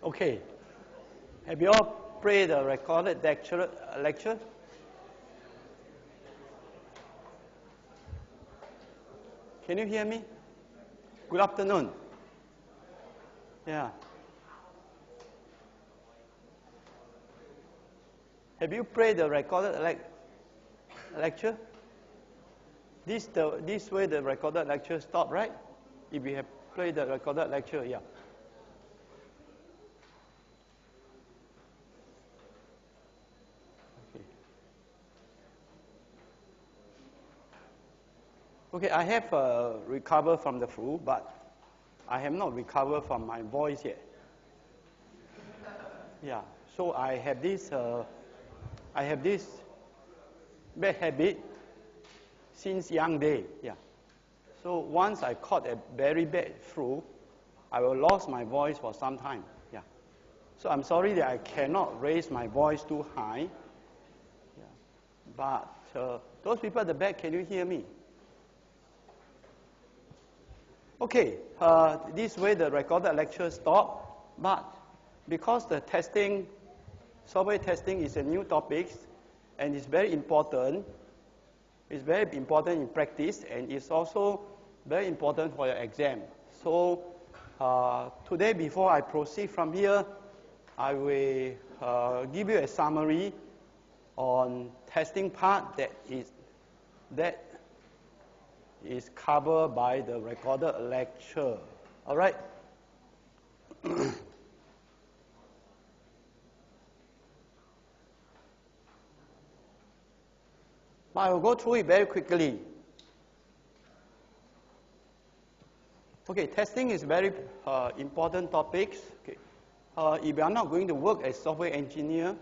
Okay. Have you all played the recorded lecture? Can you hear me? Good afternoon. Yeah. Have you played the recorded lecture? This way the recorded lecture stop, right? If you have played the recorded lecture, yeah. Okay, I have recovered from the flu, but I have not recovered from my voice yet. Yeah, so I have this bad habit since young day. Yeah, so once I caught a very bad flu, I will lose my voice for some time. Yeah, so I'm sorry that I cannot raise my voice too high. Yeah, but those people at the back, can you hear me? Okay, this way the recorded lecture stop, but because the software testing is a new topic, and it's very important in practice, and it's also very important for your exam. So today, before I proceed from here, I will give you a summary on testing part that is covered by the recorded lecture. All right? I will go through it very quickly. Okay, testing is very important topic. Okay. If you are not going to work as software engineer,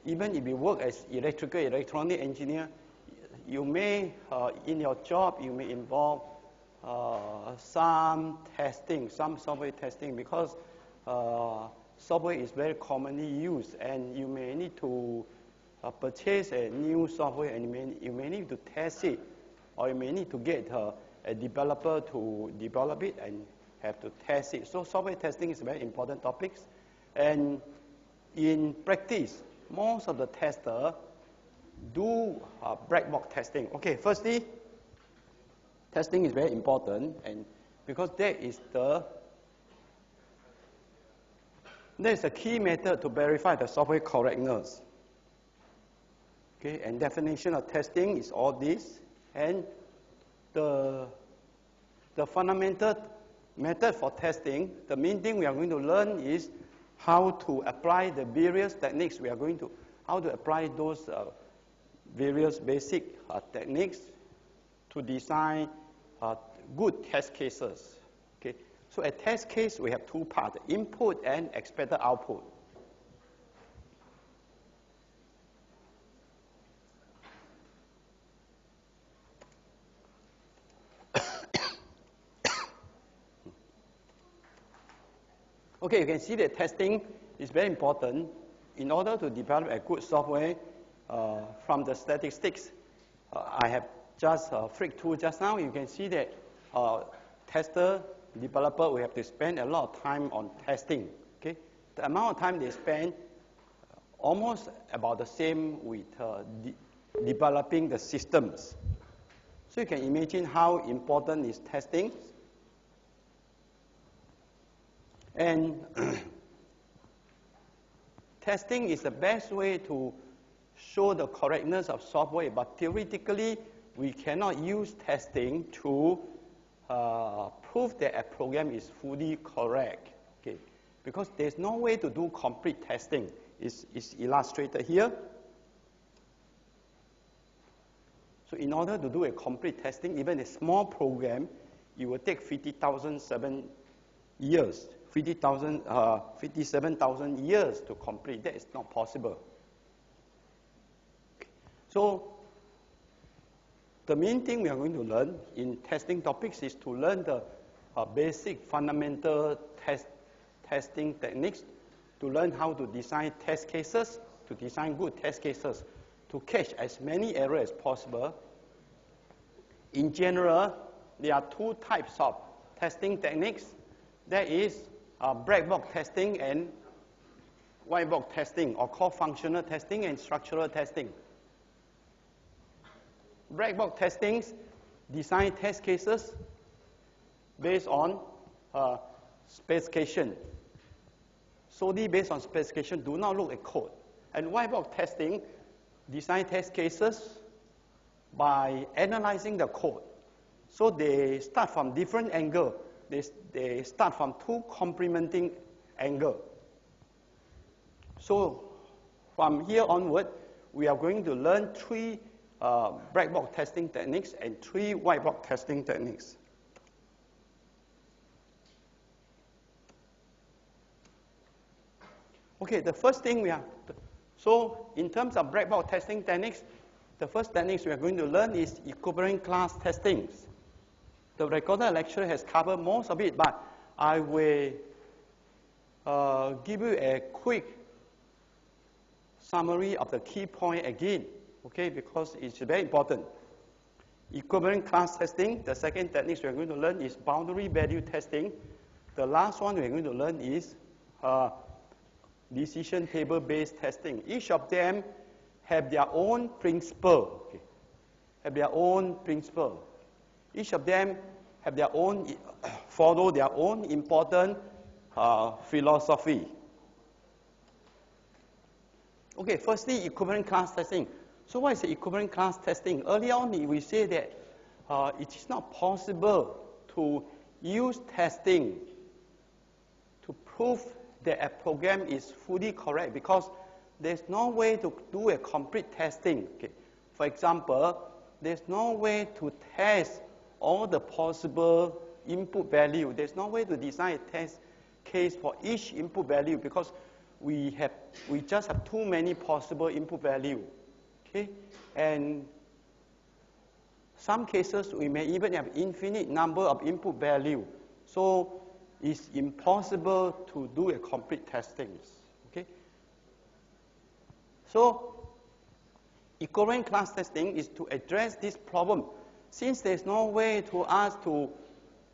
even if you work as electrical, electronic engineer, you may, in your job, you may involve some testing, some software testing, because software is very commonly used, and you may need to purchase a new software, and you may need to test it, or you may need to get a developer to develop it and have to test it. So software testing is a very important topic. And in practice, most of the testers do black box testing. Okay, firstly, testing is very important, and because that is a key method to verify the software correctness. Okay, and definition of testing is all this, and the fundamental method for testing, the main thing we are going to learn is how to apply the various techniques. How to apply those various basic techniques to design good test cases. Okay, so a test case, we have two parts, input and expected output. Okay, you can see that testing is very important. In order to develop a good software, from the statistics I have just flicked through just now, you can see that tester, developer, we have to spend a lot of time on testing. Okay, the amount of time they spend almost about the same with developing the systems. So you can imagine how important is testing. And testing is the best way to show the correctness of software, but theoretically, we cannot use testing to prove that a program is fully correct. Okay, because there's no way to do complete testing. It's illustrated here. So in order to do a complete testing, even a small program, it will take 57,000 years to complete. That is not possible. So the main thing we are going to learn in testing topics is to learn the basic fundamental testing techniques, to learn how to design test cases, to design good test cases, to catch as many errors as possible. In general, there are two types of testing techniques. That is black box testing and white box testing, or called functional testing and structural testing. Black box testing design test cases based on specification. Solely based on specification, do not look at code. And white box testing design test cases by analyzing the code. So they start from different angle. They start from two complementing angles. So from here onward, we are going to learn 3 black box testing techniques and 3 white box testing techniques. Okay, the first thing we have, so in terms of black box testing techniques, the first techniques we are going to learn is equivalent class testing. The recorded lecture has covered most of it, but I will give you a quick summary of the key point again, okay, because it's very important. Equivalent class testing, the second technique we are going to learn is boundary value testing. The last one we are going to learn is decision table based testing. Each of them have their own principle, okay, have their own principle. Each of them have their own, follow their own important philosophy. Okay, firstly, equivalent class testing. So what is the equivalent class testing? Earlier on, we say that it is not possible to use testing to prove that a program is fully correct because there's no way to do a complete testing. Okay. For example, there's no way to test all the possible input value. There's no way to design a test case for each input value because we just have too many possible input value. Okay? And some cases we may even have infinite number of input value. So it's impossible to do a complete testing. Okay? So equivalent class testing is to address this problem. Since there's no way to us to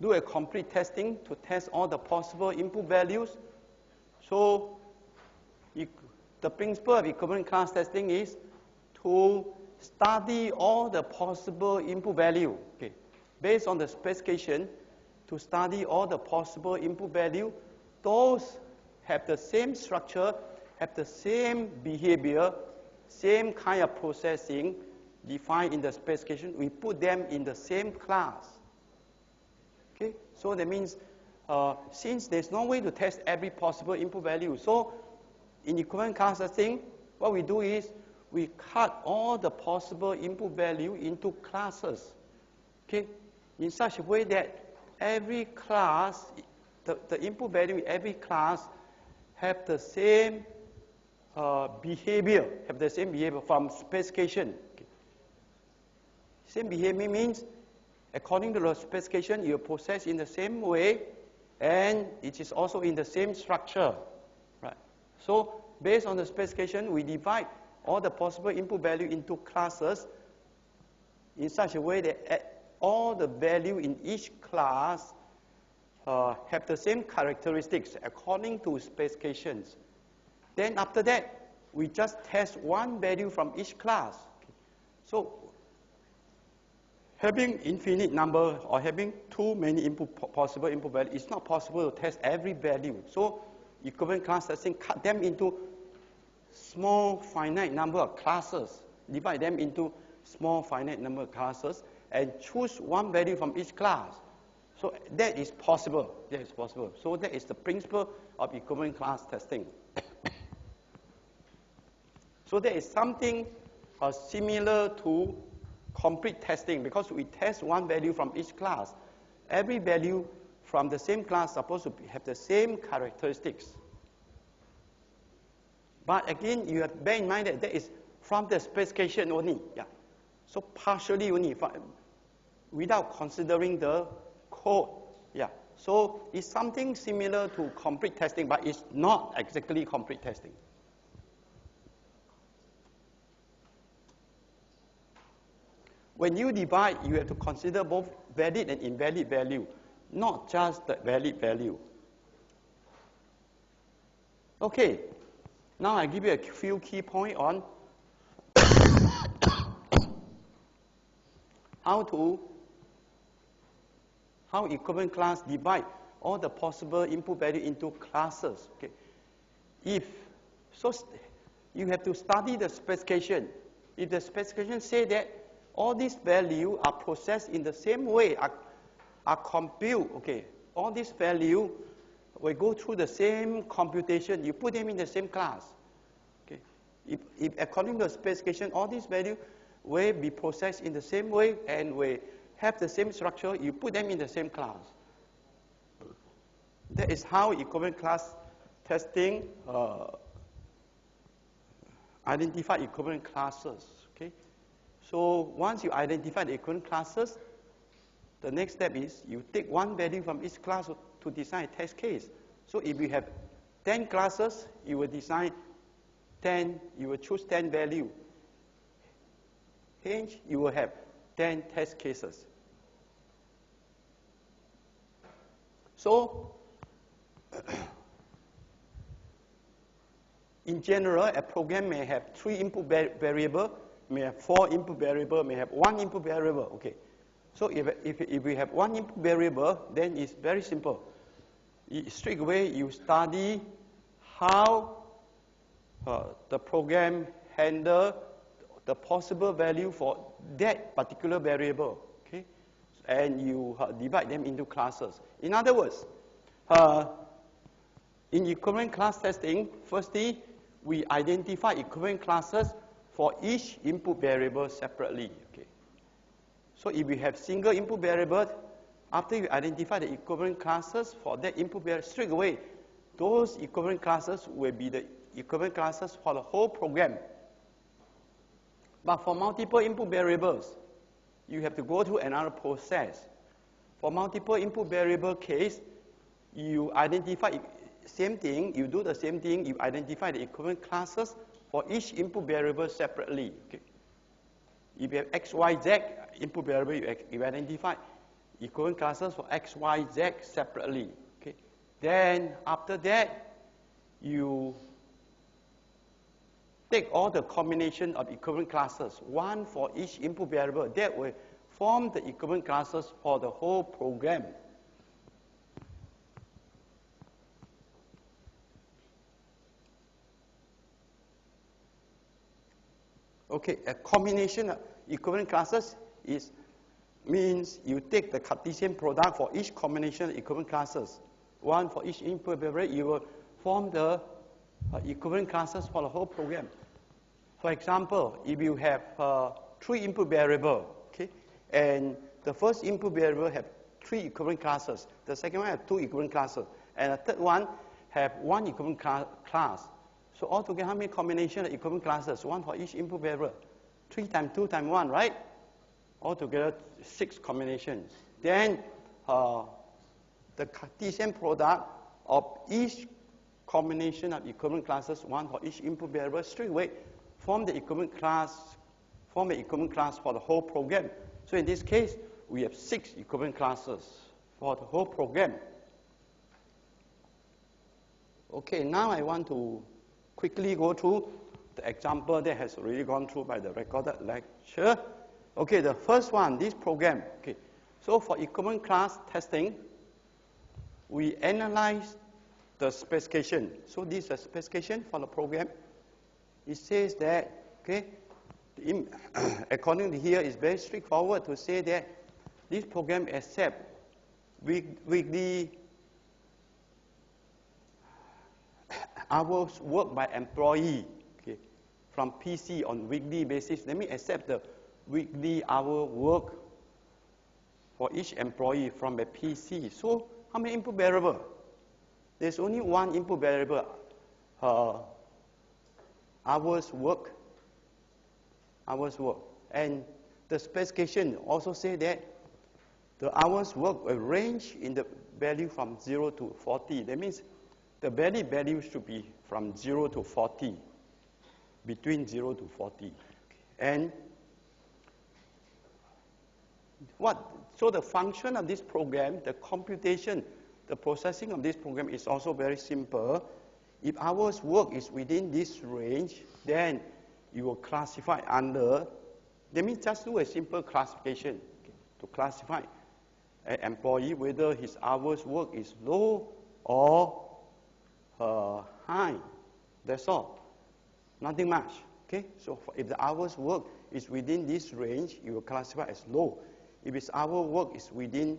do a complete testing to test all the possible input values, so the principle of equivalent class testing is to study all the possible input value. Okay. Based on the specification, to study all the possible input value, those have the same structure, have the same behavior, same kind of processing defined in the specification. We put them in the same class. Okay? So that means since there's no way to test every possible input value, so in equivalent class testing, what we do is we cut all the possible input value into classes. Okay? In such a way that every class, the input value in every class have the same behavior, from specification. Okay. Same behavior means, according to the specification, you process in the same way, and it is also in the same structure. Right? So, based on the specification, we divide all the possible input value into classes in such a way that all the value in each class have the same characteristics according to specifications. Then after that, we just test one value from each class. Okay. So having infinite number or having too many possible input values, it's not possible to test every value. So equivalent class testing cut them into small finite number of classes, divide them into small finite number of classes, and choose one value from each class. So that is possible. That is possible. So that is the principle of equivalent class testing. So there is something similar to complete testing because we test one value from each class. Every value from the same class is supposed to have the same characteristics. But again, you have to bear in mind that that is from the specification only. Yeah. So partially only, without considering the code. Yeah. So it's something similar to complete testing, but it's not exactly complete testing. When you divide, you have to consider both valid and invalid value, not just the valid value. Okay, now I give you a few key points on how equivalent class divide all the possible input value into classes. Okay, you have to study the specification. If the specification say that all these values are processed in the same way, are computed, okay, all these values will go through the same computation, you put them in the same class. Okay, if according to the specification, all these values will be processed in the same way and will have the same structure, you put them in the same class. That is how equivalent class testing identify equivalent classes. Okay, so once you identify the equivalent classes, the next step is you take one value from each class to design a test case. So if you have 10 classes, you will design 10. You will choose 10 value. Hence, you will have 10 test cases. So, in general, a program may have 3 input variables, may have 4 input variables, may have 1 input variable. Okay. So if we have 1 input variable, then it's very simple. Straight away, you study how the program handle the possible value for that particular variable. Okay, and you divide them into classes. In other words, in equivalent class testing, firstly, we identify equivalent classes for each input variable separately. Okay. So if we have single input variable, after you identify the equivalent classes for that input variable, straight away, those equivalent classes will be the equivalent classes for the whole program. But for multiple input variables, you have to go through another process. For multiple input variable case, you identify same thing, you do the same thing, you identify the equivalent classes for each input variable separately. Okay. If you have x, y, z input variable, you identify equivalent classes for x, y, z separately. Okay. Then after that, you take all the combination of equivalent classes, one for each input variable. That will form the equivalent classes for the whole program. Okay, a combination of equivalent classes means you take the Cartesian product for each combination of equivalent classes. One for each input variable, you will form the equivalent classes for the whole program. For example, if you have 3 input variables, okay, and the first input variable have 3 equivalent classes, the second one have 2 equivalent classes, and the third one have 1 equivalent class. So altogether, how many combinations of equivalent classes? 1 for each input variable. 3 times 2 times 1, right? Altogether, 6 combinations. Then the Cartesian product of each combination of equivalent classes, 1 for each input variable, straight away form the equivalent class for the whole program. So in this case, we have 6 equivalent classes for the whole program. Okay, now I want to quickly go through the example that has already gone through by the recorded lecture. Okay, the first one, this program. Okay, so for equivalent class testing, we analyze the specification. So this is a specification for the program. It says that, okay, according to here, it's very straightforward to say that this program accepts weekly hours worked by employee, okay, from PC on weekly basis. Let me accept the weekly hour work for each employee from a PC. So how many input variable? There's only one input variable, hours work. And the specification also say that the hours work will range in the value from 0 to 40. That means the value should be from 0 to 40, between 0 to 40. And so the function of this program, the computation, the processing of this program is also very simple. If hours work is within this range, then you will classify under, that means just do a simple classification to classify an employee whether his hours work is low or high. That's all. Nothing much. Okay? So if the hours work is within this range, you will classify as low. If his hour work is within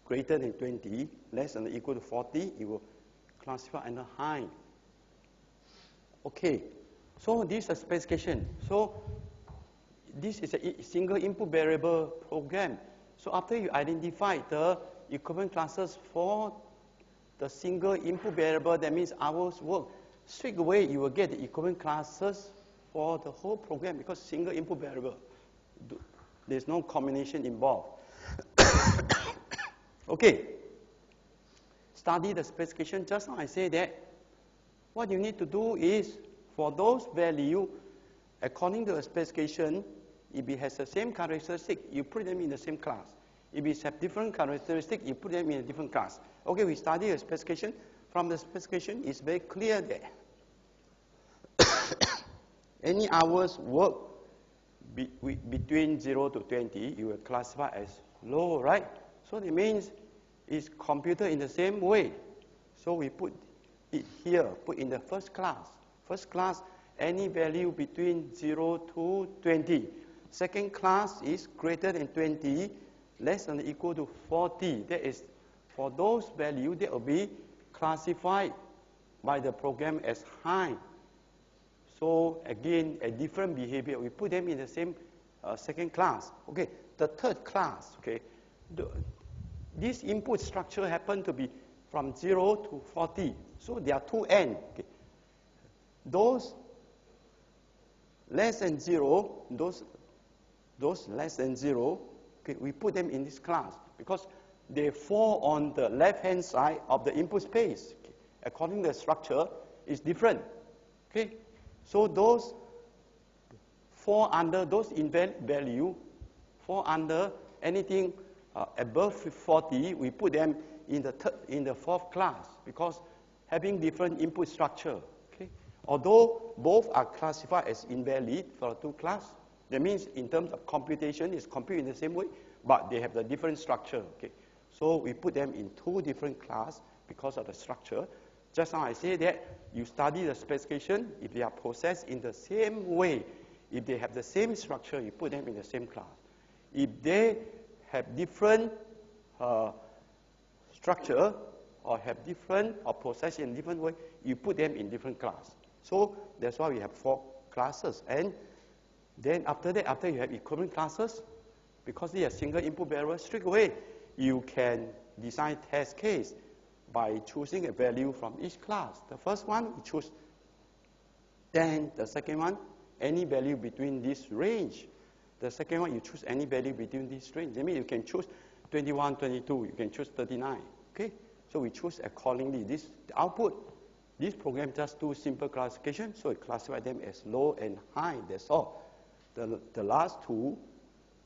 greater than 20, less than or equal to 40, you will classify under high. Okay. So this is a specification. So this is a single input variable program. So after you identify the equivalent classes for the single input variable, that means hours work, straight away you will get the equivalent classes for the whole program because single input variable. There's no combination involved. Okay. Study the specification. Just now I say that what you need to do is for those values, according to the specification, if it has the same characteristic, you put them in the same class. If it has different characteristics, you put them in a different class. Okay, we study the specification. From the specification, it's very clear that any hours work between 0 to 20, you will classify as low, right? So it means it's computed in the same way. So we put it here, put in the first class. First class, any value between 0 to 20. Second class is greater than 20, less than or equal to 40. That is, for those values, that will be classified by the program as high. So again, a different behavior. We put them in the same second class. Okay, the third class. Okay, this input structure happen to be from 0 to 40. So there are two ends. Okay. Those less than 0, those less than 0, okay, we put them in this class because they fall on the left-hand side of the input space. Okay. According to the structure, it's different. Okay, so those fall under those invalid value, fall under anything above 40. We put them in the fourth class because having different input structure. Okay, although both are classified as invalid for two class, that means in terms of computation, it's computed in the same way, but they have the different structure. Okay. So we put them in two different classes because of the structure. Just now I say that you study the specification. If they are processed in the same way, if they have the same structure, you put them in the same class. If they have different structure or have different or processed in different way, you put them in different class. So that's why we have four classes. And then after that, after you have equivalent classes, because they are single input variable, straight away you can design test case by choosing a value from each class. The first one, you choose. Then the second one, any value between this range. The second one, you choose any value between this range. That means you can choose 21, 22. You can choose 39. Okay? So we choose accordingly. This the output. This program just do simple classification. So we classify them as low and high. That's all. The last two,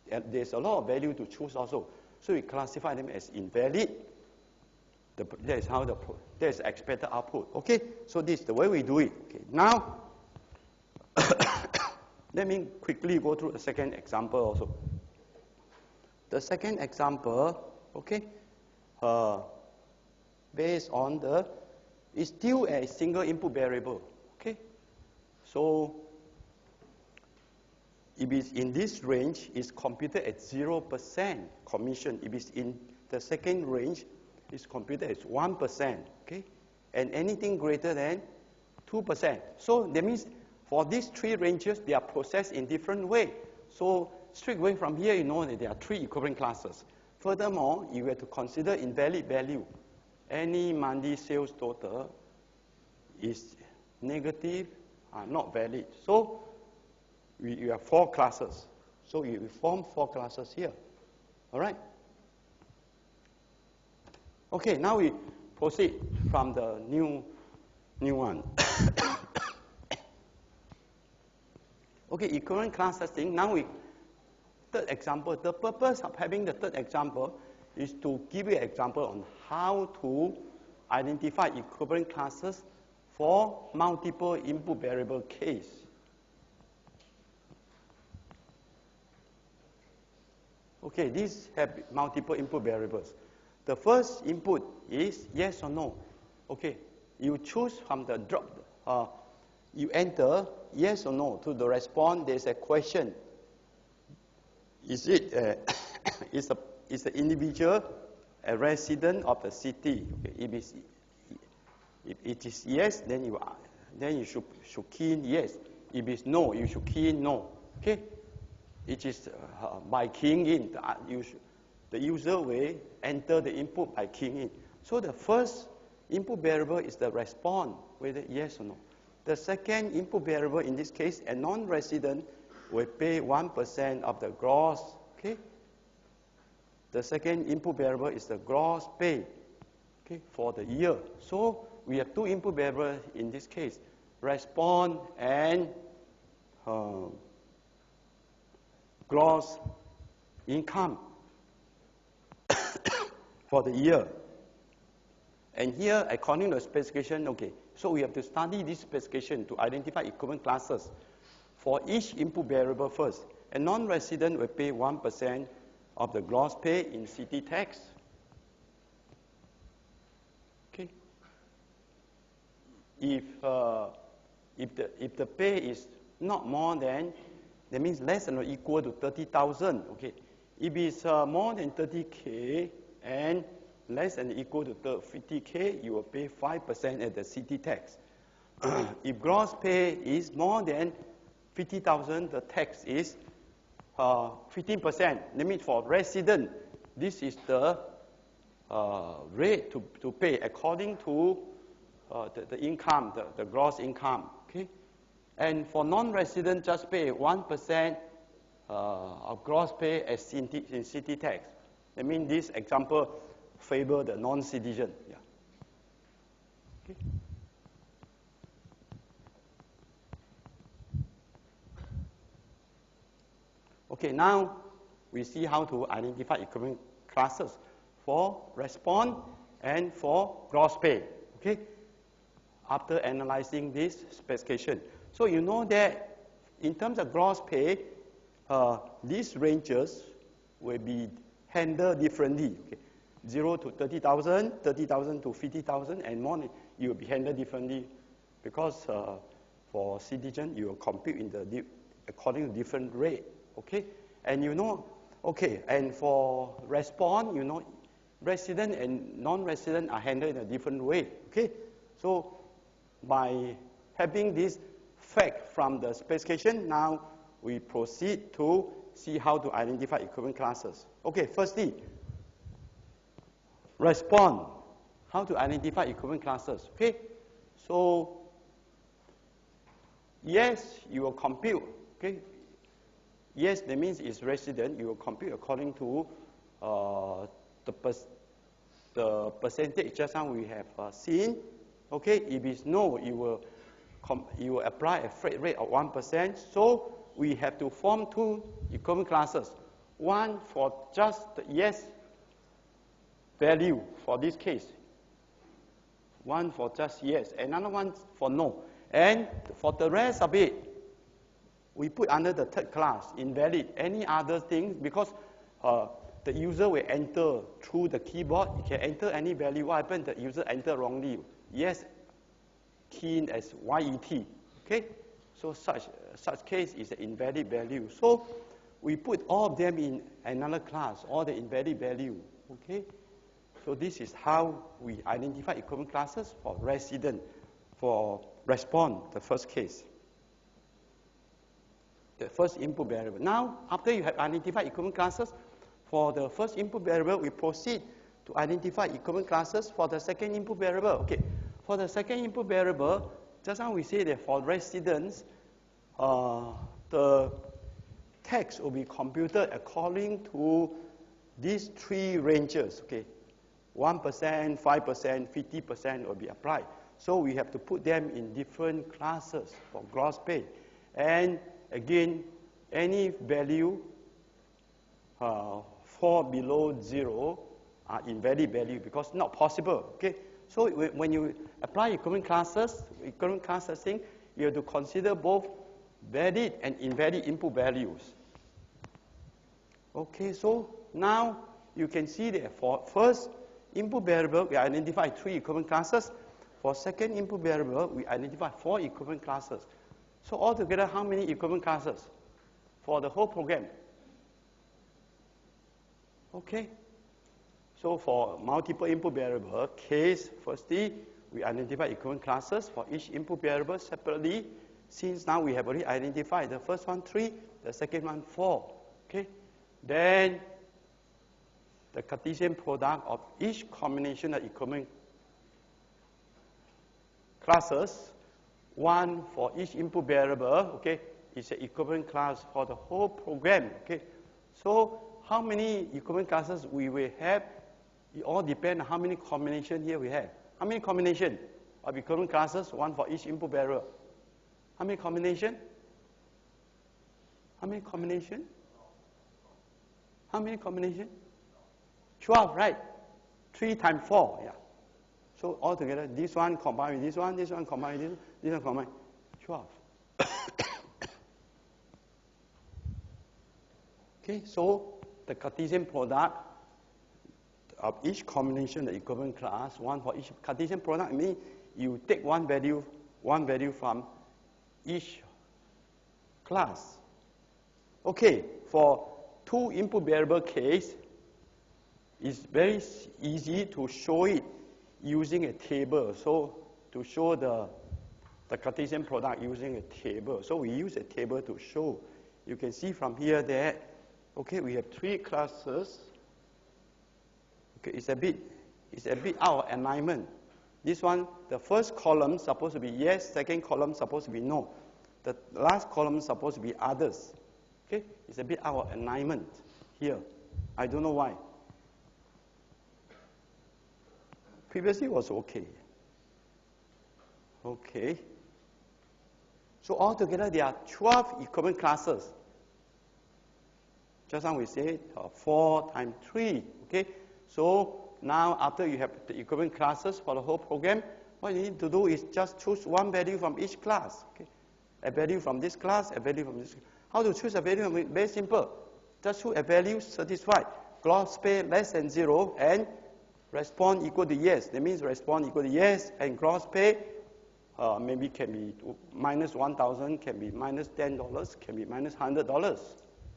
there's a lot of value to choose also. So we classify them as invalid. That is how that is expected output. Okay? So this is the way we do it. Okay. Now, let me quickly go through the second example also. The second example, okay, based on is still a single input variable. Okay? So, if it's in this range, it's computed at 0% commission. If it's in the second range, it's computed as 1%. Okay? And anything greater than 2%. So that means for these three ranges, they are processed in different ways. So straight away from here, you know that there are three equivalent classes. Furthermore, you have to consider invalid value. Any monthly sales total is negative, not valid. So you have four classes. So we form four classes here. All right? Okay, now we proceed from the new one. Okay, equivalent class testing. Now third example. The purpose of having the third example is to give you an example on how to identify equivalent classes for multiple input variable case. Okay, these have multiple input variables. The first input is yes or no. Okay, you choose from the drop. You enter yes or no. To the response, there's a question. Is it is the individual a resident of the city? Okay, if it is yes, then you should key in yes. If it's no, you should key in no. Okay, it is by keying in. The user will enter the input by keying in. So the first input variable is the response, whether yes or no. The second input variable, in this case, a non-resident will pay 1% of the gross. Okay. The second input variable is the gross pay, okay, for the year. So we have two input variables in this case, response and gross income for the year. And here, according to the specification, okay, so we have to study this specification to identify equivalent classes for each input variable first. A non-resident will pay 1% of the gross pay in city tax. Okay. If the pay is not more than, that means less than or equal to 30,000. Okay. If it's more than 30K and less than or equal to 50K, you will pay 5% at the city tax. If gross pay is more than 50,000, the tax is 15%. That means for resident, this is the rate to pay according to the income, the gross income. Okay, and for non-resident, just pay 1% of gross pay as in city tax. I mean, this example favor the non-citizen. Yeah. Okay. Okay, now we see how to identify equivalent classes for response and for gross pay. Okay, after analyzing this specification. So you know that in terms of gross pay, these ranges will be handled differently. Okay? 0 to 30,000, 30,000 to 50,000, and more, you will be handled differently because for citizen, you will compute in the according to different rate. Okay, and you know, okay, and for response, you know, resident and non-resident are handled in a different way. Okay, so by having this fact from the specification, now we proceed to see how to identify equivalent classes. Okay, firstly, response, how to identify equivalent classes. Okay, so yes, you will compute. Okay. Yes, that means it's resident. You will compute according to the percentage just now we have seen. Okay, if it's no, you will apply a flat rate of 1%. So we have to form two equivalent classes. One for just the yes value for this case. One for just yes, another one for no. And for the rest of it, we put under the third class, invalid, any other things, because the user will enter through the keyboard. You can enter any value. What happens? The user enter wrongly. Yes, key in as YET. Okay? So such case is an invalid value. So we put all of them in another class, all the invalid value. Okay? So this is how we identify equivalent classes for resident, for response, the first case. The first input variable. Now, after you have identified equivalent classes for the first input variable, we proceed to identify equivalent classes for the second input variable. Okay, for the second input variable, just now we say that for residents, the tax will be computed according to these three ranges. Okay, 1%, 5%, 50% will be applied. So we have to put them in different classes for gross pay. And again, any value fall below 0 are invalid value because not possible. Okay, So when you apply equivalent class testing, you have to consider both valid and invalid input values. Okay, so now you can see that for first input variable, we identify 3 equivalent classes. For second input variable, we identify 4 equivalent classes. So altogether, how many equivalent classes for the whole program? Okay. So for multiple input variable case, firstly, we identify equivalent classes for each input variable separately. Since now we have already identified the first one 3, the second one 4. Okay. Then the Cartesian product of each combination of equivalent classes, 1 for each input variable, okay, is an equivalent class for the whole program. Okay. So how many equivalent classes we will have? It all depends on how many combinations here we have. How many combinations of equivalent classes? 1 for each input variable. How many combinations? How many combinations? How many combinations? 12, right? 3 times 4, yeah. So altogether, this one combined with this one combined with this one combined, 12. Okay, so the Cartesian product of each combination, the equivalent class, 1 for each Cartesian product, means you take one value from each class. Okay, for 2 input variable case, it's very easy to show it using a table. So to show the Cartesian product using a table. So we use a table to show. You can see from here that, okay, we have 3 classes. Okay, it's a bit out of alignment. This one, the first column supposed to be yes, second column supposed to be no. The last column is supposed to be others. Okay, it's a bit out of alignment here. I don't know why. Previously it was okay. Okay. So altogether there are 12 equivalent classes. Just now we said 4 times 3. Okay. So now after you have the equivalent classes for the whole program, what you need to do is just choose one value from each class. Okay. A value from this class, a value from this class. How to choose a value? Very simple. Just choose a value satisfied. Gross pay less than 0 and response equal to yes. That means response equal to yes, and gross pay maybe can be minus 1,000, can be minus $10, can be minus $100.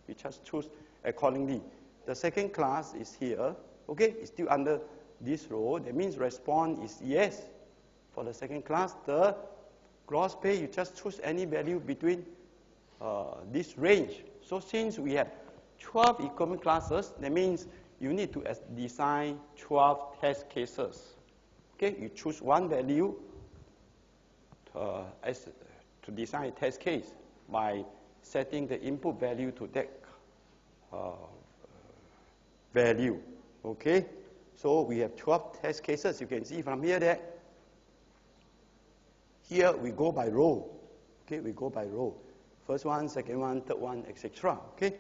You just choose accordingly. The second class is here. Okay, it's still under this row. That means response is yes for the second class. The gross pay, you just choose any value between this range. So since we have 12 equivalent classes, that means you need to design 12 test cases. Okay, you choose one value to design a test case by setting the input value to that value. Okay, so we have 12 test cases. You can see from here that here we go by row. Okay, we go by row. First one, second one, third one, etc. Okay,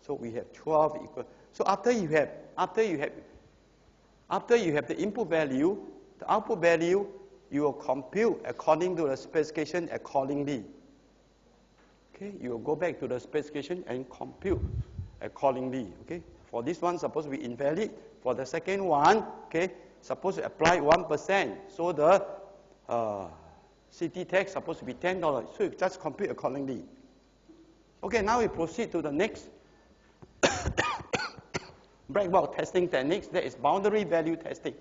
so we have 12 equal. So after you have the input value, the output value, you will compute according to the specification accordingly. Okay, you will go back to the specification and compute accordingly. Okay, for this one supposed to be invalid. For the second one, okay, supposed to apply 1%. So the CT tax supposed to be $10. So you just compute accordingly. Okay, now we proceed to the next black box testing techniques. That is boundary value testing.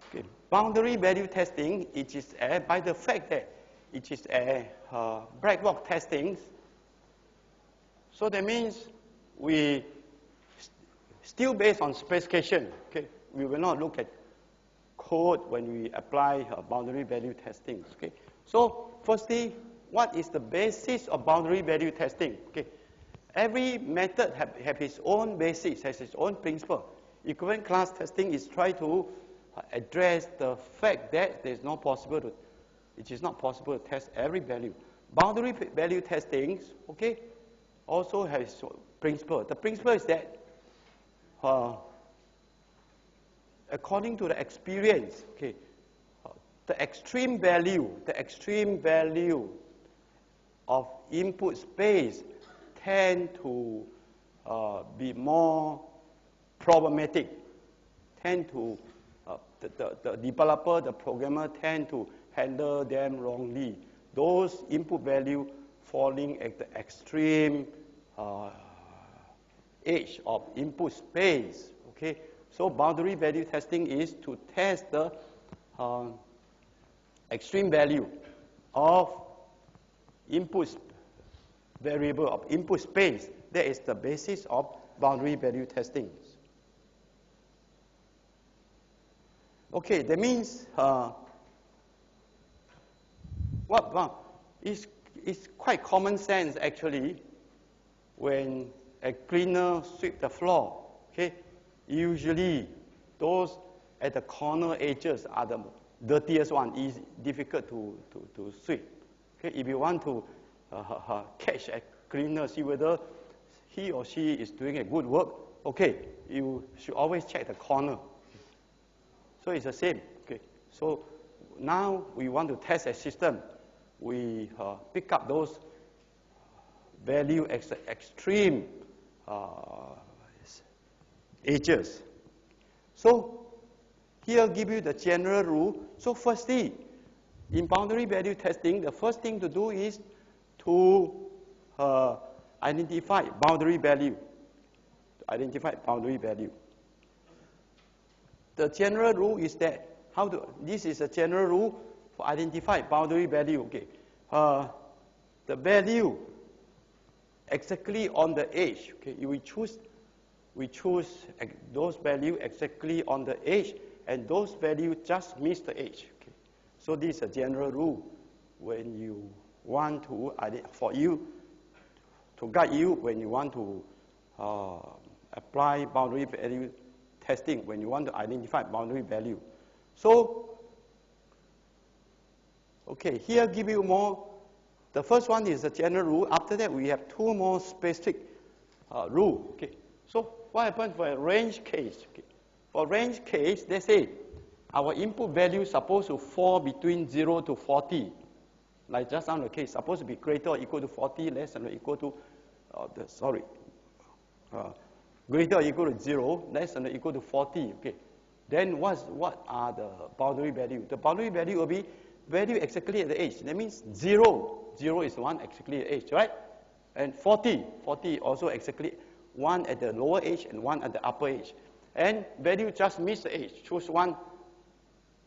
Okay, boundary value testing, it is by the fact that it is a black box testing. So that means we still based on specification. Okay, we will not look at code when we apply boundary value testing. Okay, so firstly, what is the basis of boundary value testing? Okay, every method have its own basis, has its own principle. Equivalent class testing is try to address the fact that it is not possible to test every value. Boundary value testing, okay, also has principle. The principle is that according to the experience, okay, the extreme value of input space tend to be more problematic, the developer, the programmer tend to handle them wrongly. Those input value falling at the extreme edge of input space, okay? So boundary value testing is to test the extreme value of input variable of input space. That is the basis of boundary value testing. Okay, that means it's quite common sense actually when a cleaner sweep the floor. Okay, usually those at the corner edges are the dirtiest one, is difficult to sweep. Okay, if you want to catch a cleaner, see whether he or she is doing a good work, okay, you should always check the corner. So it's the same. Okay, so now we want to test a system. We pick up those value extreme edges. So here give you the general rule. So firstly, in boundary value testing, the first thing to do is to identify boundary value. The general rule is that this is a general rule for identify boundary value. Okay, the value exactly on the edge. Okay, we choose those value exactly on the edge, and those value just miss the edge. Okay, so this is a general rule when you want to for you to guide you when you want to apply boundary value testing, when you want to identify boundary value. So, okay, here give you more. The first one is the general rule. After that, we have two more specific rules. Okay, so what happens for a range case? Okay. For range case, they say our input value is supposed to fall between 0 to 40. Like just on the case, supposed to be greater or equal to 40, less than or equal to, greater or equal to 0, less than or equal to 40. Okay. Then what are the boundary value? The boundary value will be value exactly at the edge. That means 0 is one exactly at the edge, right? And 40 also exactly one at the lower edge and one at the upper edge. And value just miss the edge. Choose one.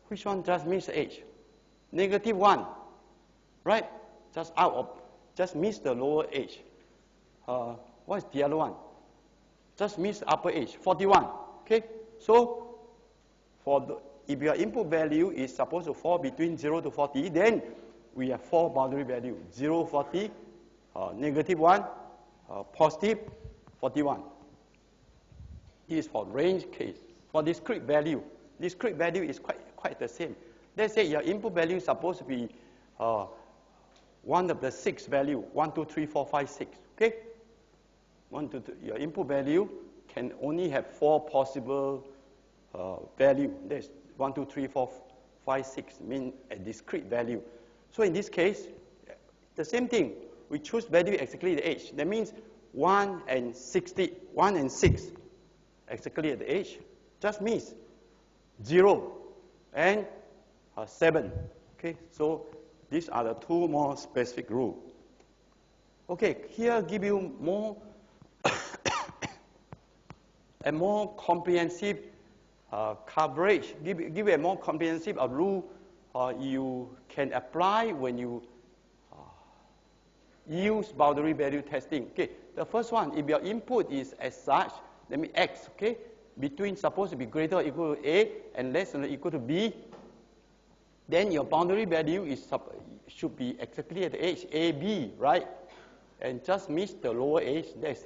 Which one just miss the edge? -1, right? Just miss the lower edge. What is the other one? Just miss the upper edge, 41. Okay, so if your input value is supposed to fall between 0 to 40, then we have 4 boundary values: 0, 40, -1, positive, 41. This is for range case. For discrete value is quite the same. Let's say your input value is supposed to be one of the 6 value, 1, 2, 3, 4, 5, 6. Okay? 1, 2, 3. Your input value can only have 4 possible value. That's 1, 2, 3, 4, 5, 6, mean a discrete value. So in this case, the same thing. We choose value exactly at the edge. That means 1 and 6 exactly at the edge. Just miss 0 and 7. Okay, so these are the 2 more specific rules. Okay, here give you more a more comprehensive coverage. Give you a more comprehensive rule you can apply when you use boundary value testing. Okay, the first one, if your input is as such, let me x, okay, between supposed to be greater or equal to a and less than or equal to b, then your boundary value should be exactly at the edge AB, right? And just miss the lower edge. That's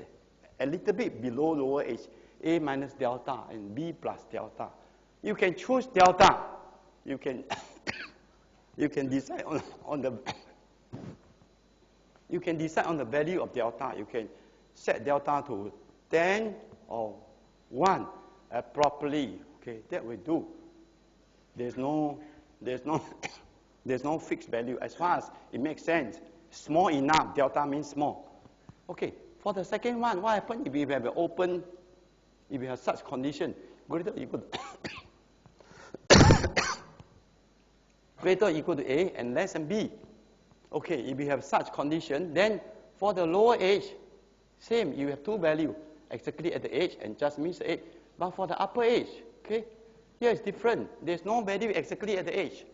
a little bit below lower edge, A minus delta and B plus delta. You can choose delta. You can you can decide on the you can decide on the value of delta. You can set delta to 10 or 1 properly. Okay, that we do. There's no fixed value as far as it makes sense. Small enough, delta means small. Okay, for the second one, what happens if we have an open, if we have such condition, greater or equal to greater or equal to A and less than B. Okay, if we have such condition, then for the lower edge, same, you have two values exactly at the edge and just miss the edge. But for the upper edge, okay, here it's different. There's no value exactly at the edge.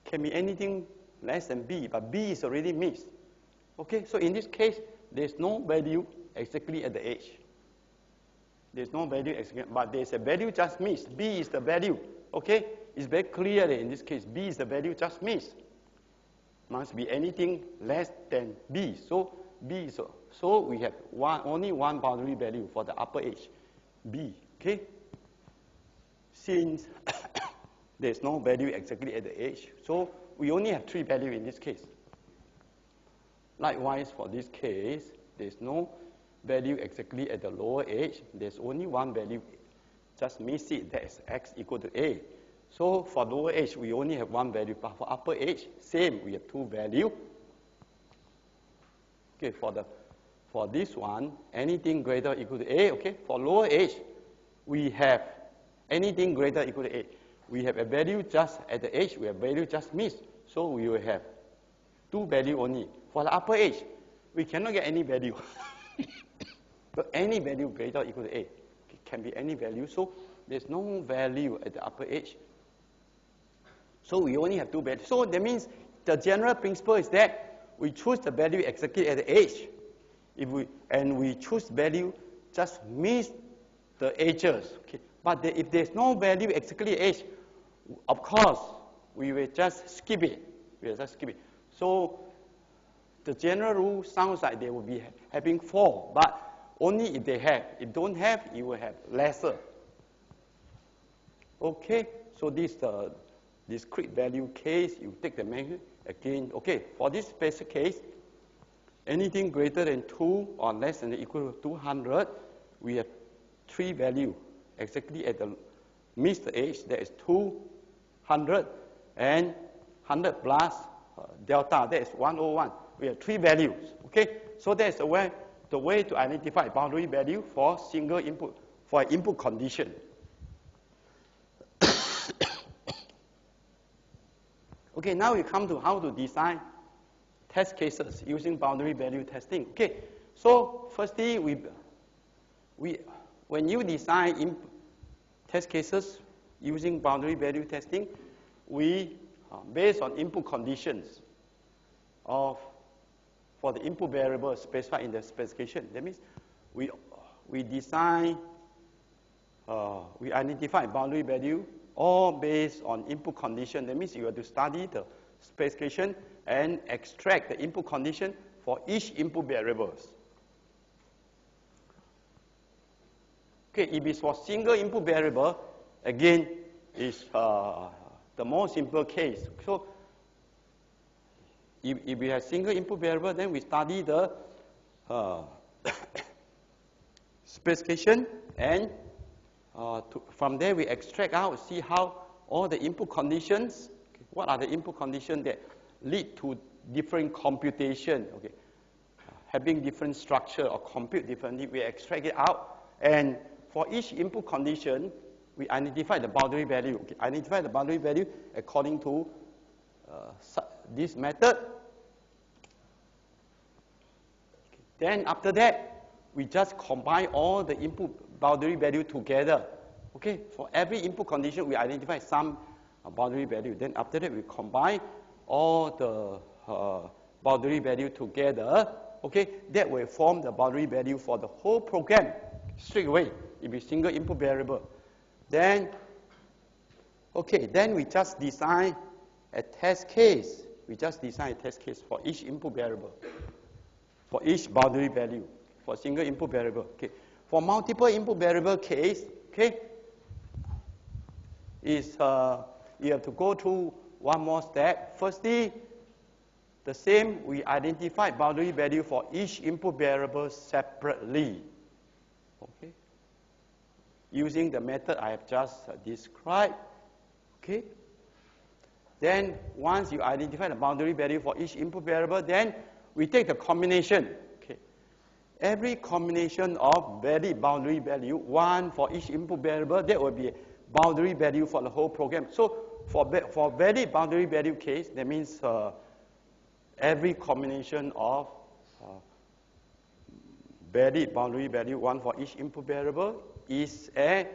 Can be anything less than B, but B is already missed. Okay, so in this case, there's no value exactly at the edge. There's no value exactly, but there's a value just missed. B is the value. Okay, it's very clear that in this case, B is the value just missed. Must be anything less than B. So B is so we have only one boundary value for the upper edge, B. Okay. Since there's no value exactly at the edge, so we only have three values in this case. Likewise, for this case, there's no value exactly at the lower edge. There's only one value, just miss it. That is x equal to A. So for lower edge, we only have one value, but for upper edge, same, we have two values. Okay, for this one, anything greater or equal to A. Okay, for lower edge, we have anything greater or equal to A. We have a value just at the edge, we have value just missed. So we will have two values only. For the upper edge, we cannot get any value. But any value greater or equal to A. It can be any value. So there's no value at the upper edge. So we only have two values. So that means the general principle is that we choose the value exactly at the edge. And we choose value, just miss the edges. Okay. But if there's no value exactly at the edge, of course, we will just skip it. We will just skip it. So the general rule sounds like they will be having 4, but only if they have. If don't have, you will have lesser. Okay, so this is the discrete value case. You take the magnitude again. Okay, for this special case, anything greater than 2 or less than or equal to 200, we have three values exactly at the missed edge. That is 200 and 100 plus delta. That is 101. We have three values. Okay, so that's the way to identify boundary value for single input, for an input condition. Okay, now we come to how to design test cases using boundary value testing. Okay, so firstly, when you design test cases using boundary value testing, we based on input conditions for the input variable specified in the specification. That means we identify boundary value all based on input condition. That means you have to study the specification and extract the input condition for each input variables. Okay, if it's for single input variable, again, is the most simple case. So if we have single input variable, then we study the specification, and from there we extract out, see how all the input conditions, okay, what are the input conditions that lead to different computation, okay, having different structure or compute differently. We extract it out, and for each input condition, we identify the boundary value. Okay, identify the boundary value according to this method. Then after that, we just combine all the input boundary value together. Okay, for every input condition, we identify some boundary value. Then after that, we combine all the boundary value together. Okay, that will form the boundary value for the whole program straight away. If it's single input variable. Then, okay, then we just design a test case. We just design a test case for each input variable, for each boundary value, for single input variable. Okay, for multiple input variable case, okay, is you have to go through one more step. Firstly, the same, we identify boundary value for each input variable separately. Okay. using the method I have just described. Okay? Then once you identify the boundary value for each input variable, then we take the combination. Okay? Every combination of valid boundary value, one for each input variable, that will be a boundary value for the whole program. So for valid boundary value case, that means every combination of valid boundary value, one for each input variable, is a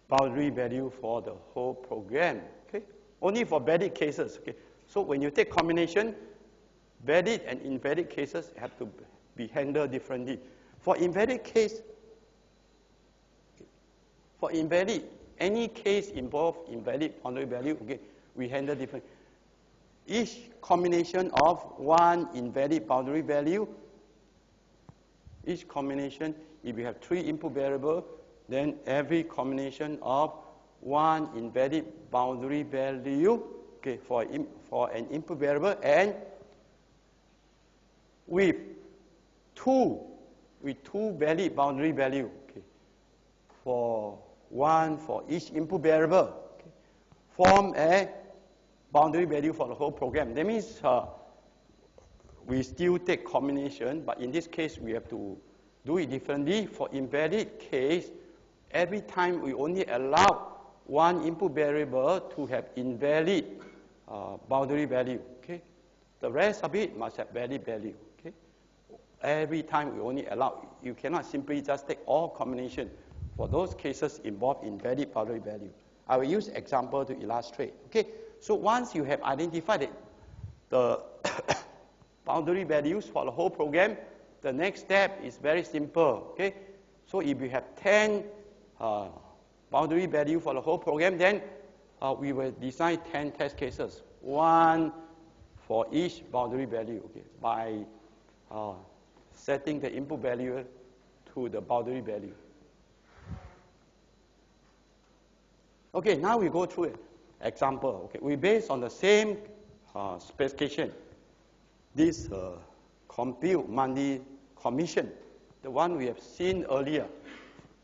boundary value for the whole program. Okay? Only for valid cases. Okay? So when you take combination, valid and invalid cases have to be handled differently. For invalid case, any case involve invalid boundary value, okay, we handle differently. Each combination of one invalid boundary value, each combination, if you have 3 input variables, then every combination of one invalid boundary value, okay, for an input variable, and with two valid boundary value, okay, for each input variable, okay, form a boundary value for the whole program. That means we still take combination, but in this case we have to do it differently. For invalid case, every time we only allow one input variable to have invalid boundary value. Okay, the rest of it must have valid value. Okay, every time we only allow. You cannot simply just take all combination. For those cases involve invalid boundary value, I will use example to illustrate. Okay, so once you have identified the boundary values for the whole program, the next step is very simple. Okay, so if you have 10 boundary value for the whole program, then we will design 10 test cases, one for each boundary value, okay, by setting the input value to the boundary value. Okay, now we go through an example. Okay, we based on the same specification. This compute monthly commission, the one we have seen earlier,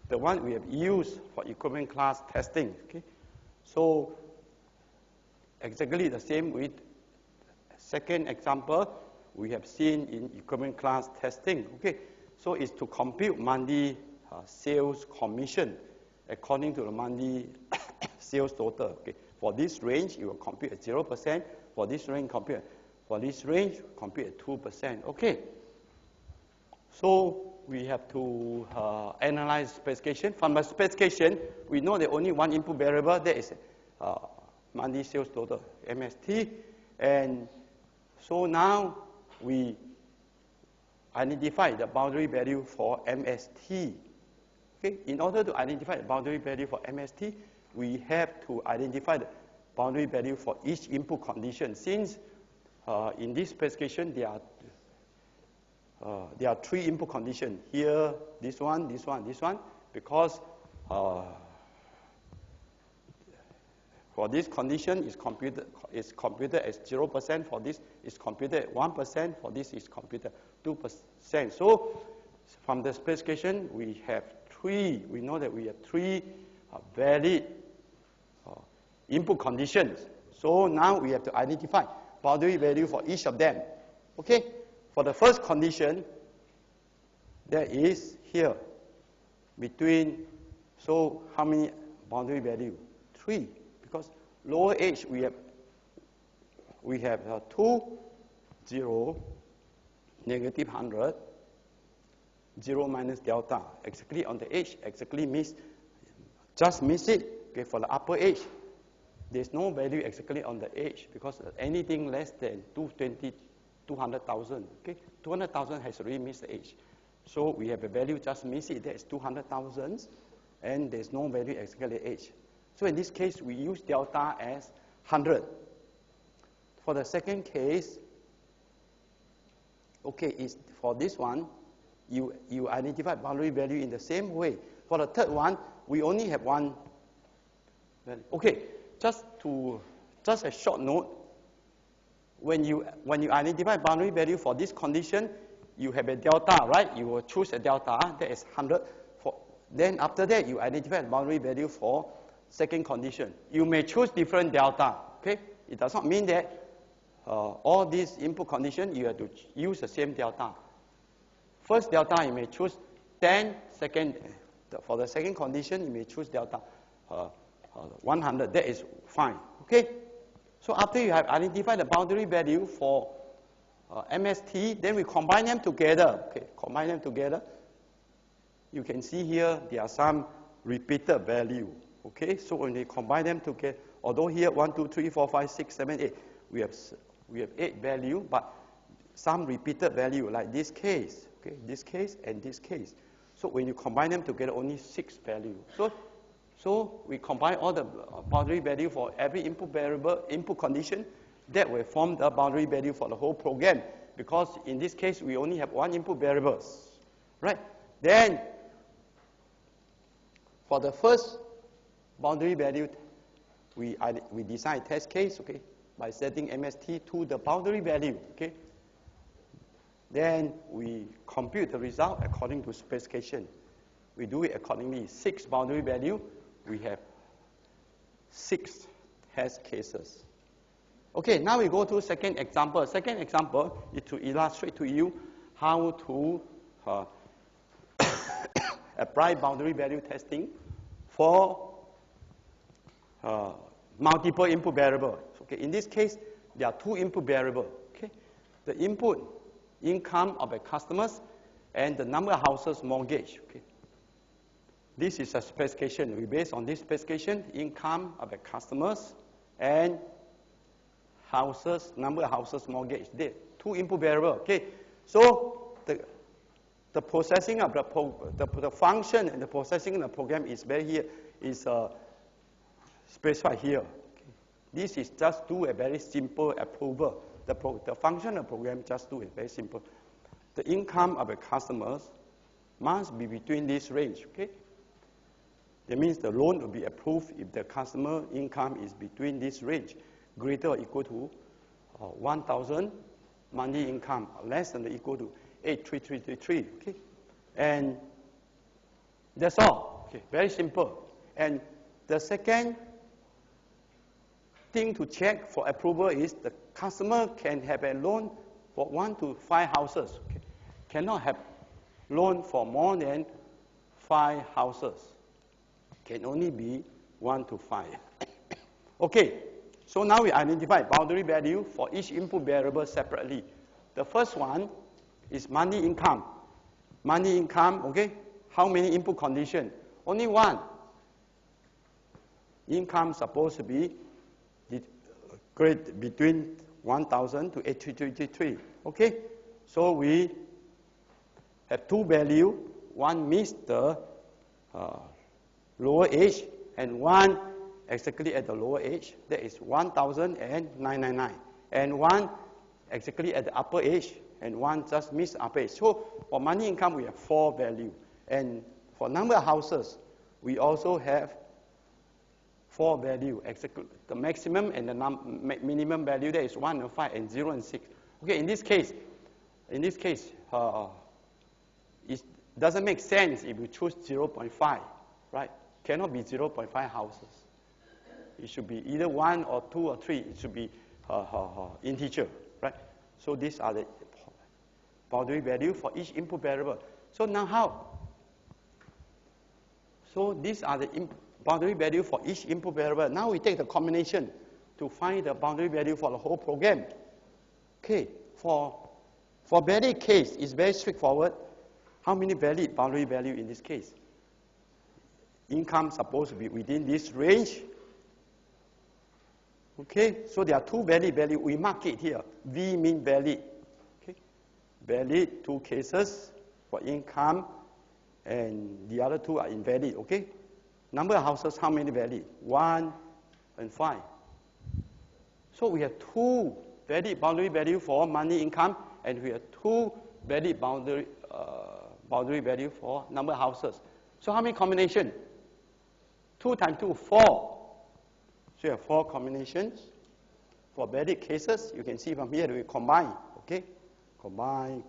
the one we have used for equivalent class testing. Okay, so exactly the same with second example we have seen in equivalent class testing. Okay, so it's to compute monthly sales commission according to the monthly sales total. Okay, for this range you will compute at 0%. For this range compute at 2%. Okay, so we have to analyze specification. From the specification, we know that only one input variable, that is monthly sales total, MST. And so now we identify the boundary value for MST. Okay? In order to identify the boundary value for MST, we have to identify the boundary value for each input condition. Since in this specification there are 3 input conditions. Here, this one, because for this condition is computed as 0%, for this is computed at 1%, for this is computed 2%. So from the specification we have 3, we know that we have 3 valid input conditions. So now we have to identify boundary value for each of them. Okay? For the first condition, there is here between, so how many boundary value? 3, because lower edge we have 2, 0, negative 100, 0 minus delta. Exactly on the edge, exactly miss, just miss it. Okay, for the upper edge, there's no value exactly on the edge because anything less than 200,000. Okay, 200,000 has already missed the edge. So we have a value just miss it, that's 200,000, and there's no value exactly at edge. So in this case, we use delta as 100. For the second case, okay, is for this one, you identify boundary value in the same way. For the third one, we only have one value. Okay, just a short note. When you identify boundary value for this condition, you have a delta, right? You will choose a delta that is 100. Then after that, you identify the boundary value for second condition. You may choose different delta, okay? It does not mean that all these input conditions, you have to use the same delta. First delta, you may choose 10. For the second condition, you may choose delta 100. That is fine, okay? So after you have identified the boundary value for MST, then we combine them together. Okay, combine them together. You can see here there are some repeated value. Okay, so when we combine them together, although here 1, 2, 3, 4, 5, 6, 7, 8, we have 8 value, but some repeated value like this case. Okay, this case and this case. So when you combine them together, only 6 value. So we combine all the boundary value for every input variable, input condition. That will form the boundary value for the whole program. Because in this case, we only have one input variables, right? Then, for the first boundary value, we design a test case, okay, by setting MST to the boundary value, okay? Then we compute the result according to specification. We do it accordingly. 6 boundary value, we have 6 test cases. Okay, now we go to second example. Second example is to illustrate to you how to apply boundary value testing for multiple input variables. Okay, in this case, there are 2 input variables. Okay, the input income of a customers and the number of houses mortgage. Okay, this is a specification. We base on this specification, income of the customers and houses, number of houses mortgage. They 2 input variables. Okay, so the processing of the function and the processing of the program is specified here. Okay. This is just do a very simple approval. The function of the program just do it very simple. The income of the customers must be between this range. Okay, that means the loan will be approved if the customer income is between this range, greater or equal to 1,000 monthly income, less than or equal to 83333. Okay, and that's all. Okay, very simple. And the second thing to check for approval is the customer can have a loan for 1 to 5 houses. Okay, cannot have loan for more than 5 houses. Can only be 1 to 5. Okay. So now we identify boundary value for each input variable separately. The first one is monthly income. Monthly income, okay? How many input conditions? Only one. Income supposed to be between 1,000 to 833. Okay? So we have 2 values. One meets the lower age and one exactly at the lower age, that is 1,999. And one exactly at the upper age, and one just missed upper age. So for monthly income, we have 4 values. And for number of houses, we also have 4 values. Exactly the maximum and the minimum value, that is 1 and 5 and 0 and 6. Okay, in this case, it doesn't make sense if you choose 0.5, right? Cannot be 0.5 houses. It should be either 1 or 2 or 3. It should be integer, right? So these are the boundary value for each input variable. So now how? So these are the boundary value for each input variable. Now we take the combination to find the boundary value for the whole program. Okay, for valid case, it's very straightforward. How many valid boundary value in this case? Income supposed to be within this range. Okay, so there are 2 valid values. We mark it here. V means valid. Okay, valid 2 cases for income, and the other 2 are invalid. Okay, number of houses, how many valid? 1 and 5. So we have 2 valid boundary value for monthly income, and we have 2 valid boundary value for number of houses. So how many combinations? 2 times 2, 4. So you have 4 combinations. For valid cases, you can see from here that we combine. Okay, combine.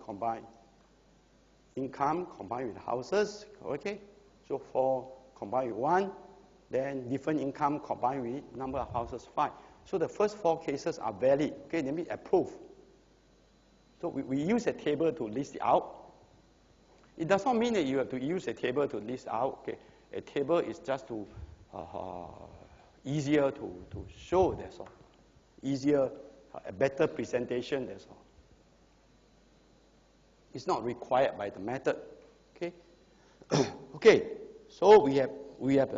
Income combined with houses. Okay, So 4 combined with 1, then different income combined with number of houses 5. So the first 4 cases are valid. Okay, that means approved. So we use a table to list it out. It does not mean that you have to use a table to list out. Okay, a table is just to easier to show. That's all. Easier, a better presentation. That's all. It's not required by the method. Okay. Okay. So we have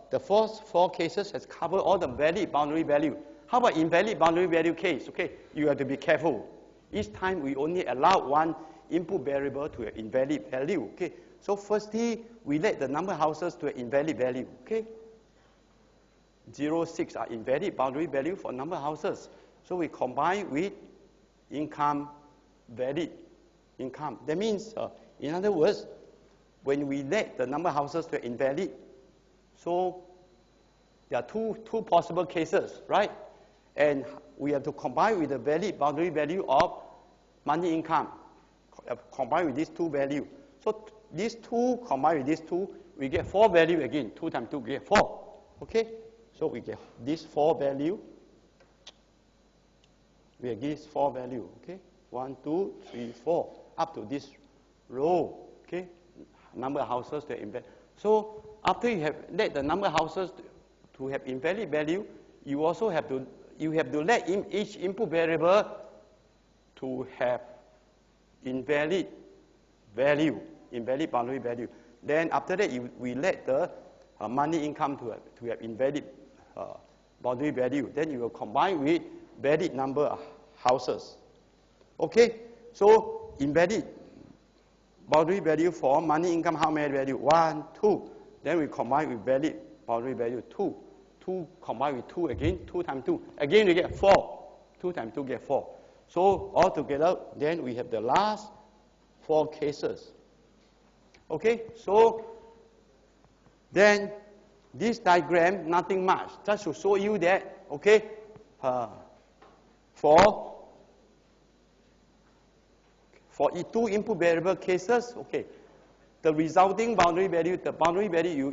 the first 4 cases has covered all the valid boundary value. How about invalid boundary value case? Okay, you have to be careful. Each time we only allow one input variable to an invalid value. Okay, so firstly we let the number of houses to an invalid value. Okay, 0, 6 are invalid boundary value for number of houses. So we combine with income, valid income. That means, in other words, when we let the number of houses to invalid, so there are two possible cases, right? And we have to combine with the valid boundary value of money income. Combine with these 2 values. So these 2 combined with these 2, we get 4 value again. 2 times 2 get 4. Okay? So we get this 4 value. We get this 4 value. Okay? 1, 2, 3, 4. Up to this row. Okay? Number of houses to invalid. So after you have let the number of houses to have invalid value, you also have to let each input variable to have invalid value, invalid boundary value. Then after that, we let the money income to have invalid boundary value. Then you will combine with valid number of houses. Okay, so invalid boundary value for money income, how many value? 1, 2. Then we combine with valid boundary value 2. 2 combined with 2 again, 2 times 2. Again, we get 4. 2 times 2 get 4. So altogether, then we have the last 4 cases. Okay, so then this diagram, nothing much, just to show you that, okay, for 2 input variable cases, okay, the resulting boundary value, the boundary value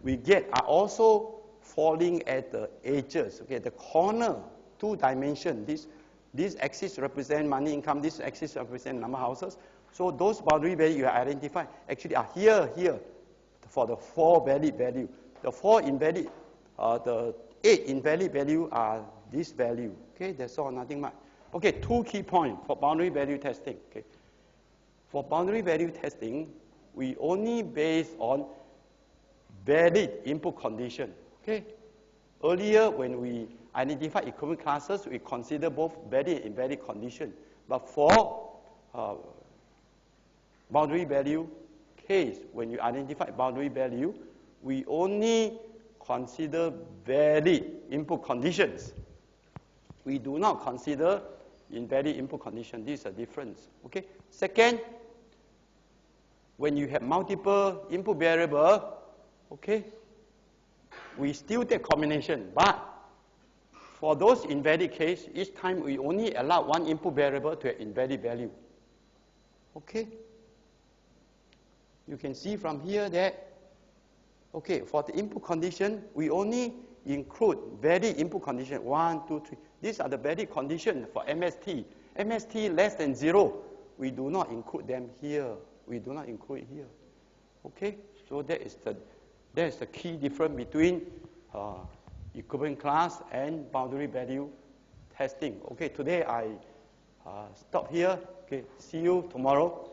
we get are also falling at the edges, okay, the corner, 2 dimension. This axis represents money income, this axis represents number of houses. So those boundary values you identify actually are here for the 4 valid value. The 4 invalid, the 8 invalid value are this value. Okay, that's all, nothing much. Okay, 2 key points for boundary value testing. Okay, for boundary value testing, we only base on valid input condition. Okay, earlier when we identify equivalent classes, we consider both valid and invalid condition. But for boundary value case, when you identify boundary value, we only consider valid input conditions. We do not consider invalid input condition. This is a difference. Okay. Second, when you have multiple input variable, okay, we still take combination, but for those invalid case, each time we only allow 1 input variable to an invalid value. Okay? You can see from here that, okay, for the input condition, we only include valid input condition, 1, 2, 3. These are the valid conditions for MST. MST less than 0, we do not include them here. We do not include it here. Okay? So that is the key difference between equivalent class and boundary value testing. Okay, today I stop here. Okay, see you tomorrow.